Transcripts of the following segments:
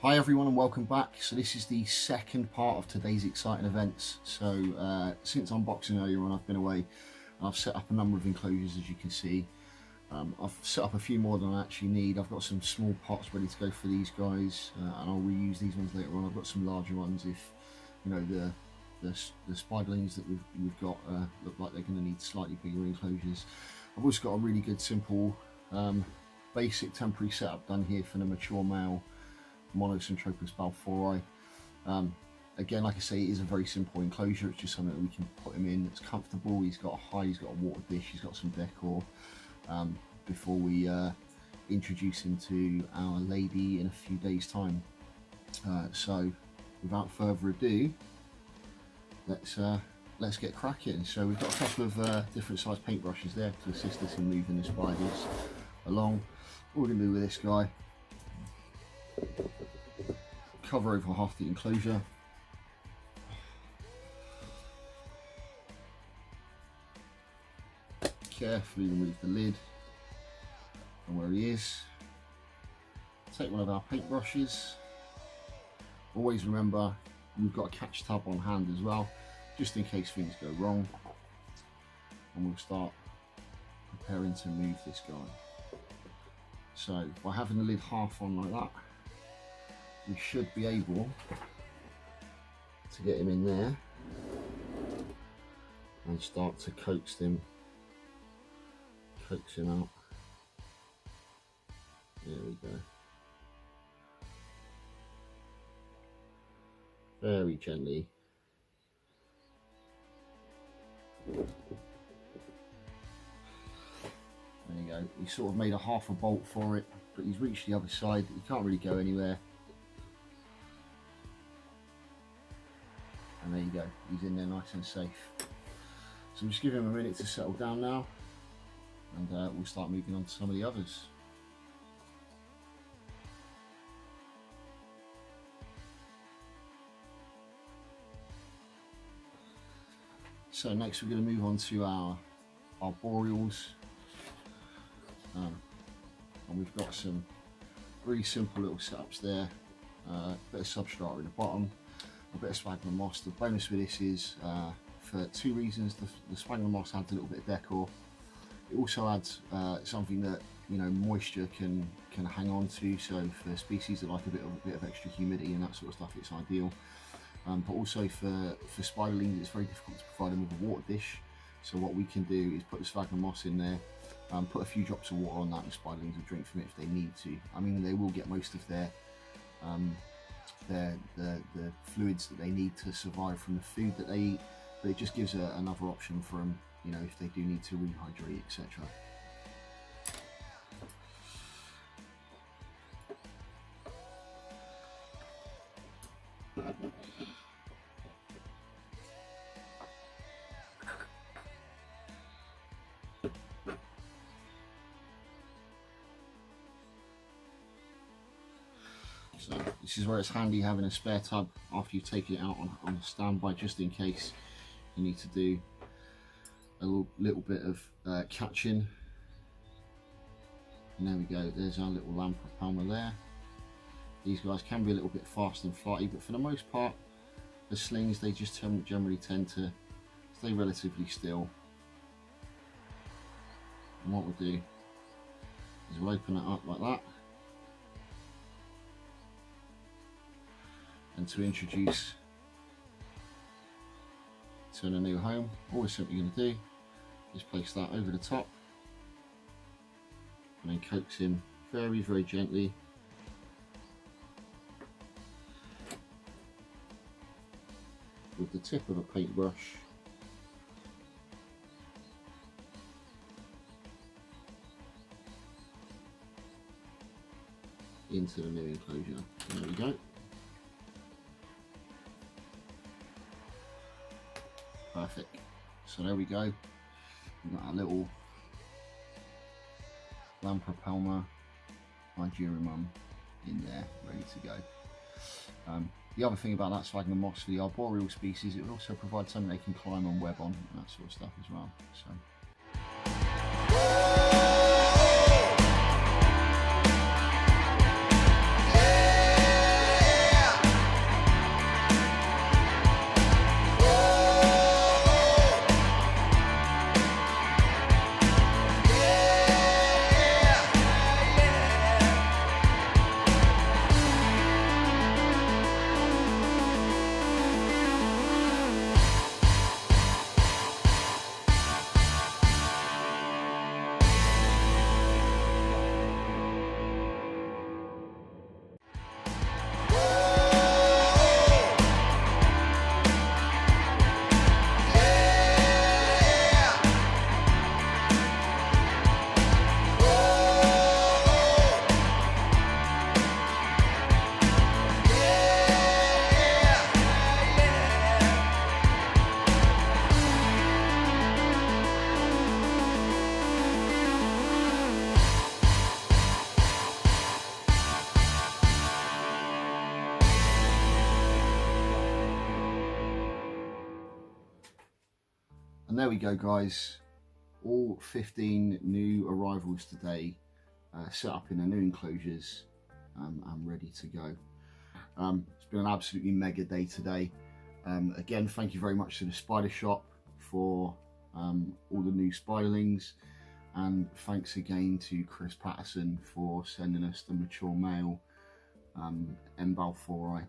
Hi everyone and welcome back. So this is the second part of today's exciting events. So since unboxing earlier on, I've been away and I've set up a number of enclosures, as you can see. I've set up a few more than I actually need. I've got some small pots ready to go for these guys, and I'll reuse these ones later on. I've got some larger ones if you know the spiderlings that we've got look like they're going to need slightly bigger enclosures. I've also got a really good simple basic temporary setup done here for the mature male Monocentropius balfouri. Again, like I say, it is a very simple enclosure. It's just something that we can put him in. It's comfortable. He's got a height, he's got a water dish, he's got some decor before we introduce him to our lady in a few days time. So without further ado, let's get cracking. So we've got a couple of different size paintbrushes there to assist us in moving the spiders along. What we're going to do with this guy, cover over half the enclosure, carefully remove the lid from where he is, take one of our paintbrushes. Always remember we've got a catch tab on hand as well, just in case things go wrong, and we'll start preparing to move this guy. So by having the lid half on like that, we should be able to get him in there and start to coax him out. There we go. Very gently. There you go. We sort of made a half a bolt for it, but he's reached the other side. He can't really go anywhere. And there you go, he's in there nice and safe. So just give him a minute to settle down now, and we'll start moving on to some of the others. So next we're going to move on to our boreals, and we've got some really simple little setups there. Bit of substrata at the bottom, a bit of sphagnum moss. The bonus with this is for two reasons. The sphagnum moss adds a little bit of decor. It also adds something that moisture can hang on to. So for species that like a bit of extra humidity and that sort of stuff, it's ideal. But also for spiderlings, it's very difficult to provide them with a water dish. So what we can do is put the sphagnum moss in there, put a few drops of water on that, and spiderlings will drink from it if they need to. I mean, they will get most of their the fluids that they need to survive from the food that they eat, but it just gives another option for them, if they do need to rehydrate, etc. So this is where it's handy having a spare tub after you've taken it out on standby, just in case you need to do a little bit of catching. And there we go, there's our little lamprey palmer there. These guys can be a little bit fast and flighty, but for the most part, the slings, they just generally tend to stay relatively still. And what we'll do is we'll open it up like that. And to introduce to a new home, all we're simply going to do is place that over the top and then coax him very, very gently with the tip of a paintbrush into the new enclosure. There we go. Perfect. So there we go. We've got our little lamprey palmer Nigerimum in there, ready to go. The other thing about that sphagnum moss for the arboreal species, it will also provide something they can climb on, web on, and that sort of stuff as well. So. And there we go, guys. All 15 new arrivals today set up in their new enclosures and ready to go. It's been an absolutely mega day today. Again, thank you very much to the Spider Shop for all the new spiderlings, and thanks again to Chris Patterson for sending us the mature male Balfouri.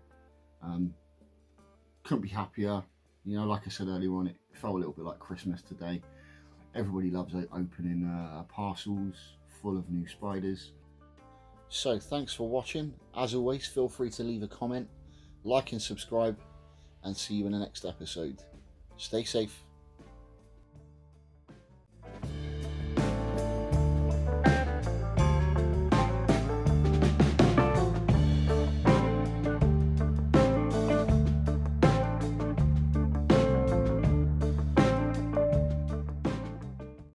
Couldn't be happier. You know, like I said earlier on, it felt a little bit like Christmas today. Everybody loves opening parcels full of new spiders. So thanks for watching. As always, feel free to leave a comment, like and subscribe, and see you in the next episode. Stay safe.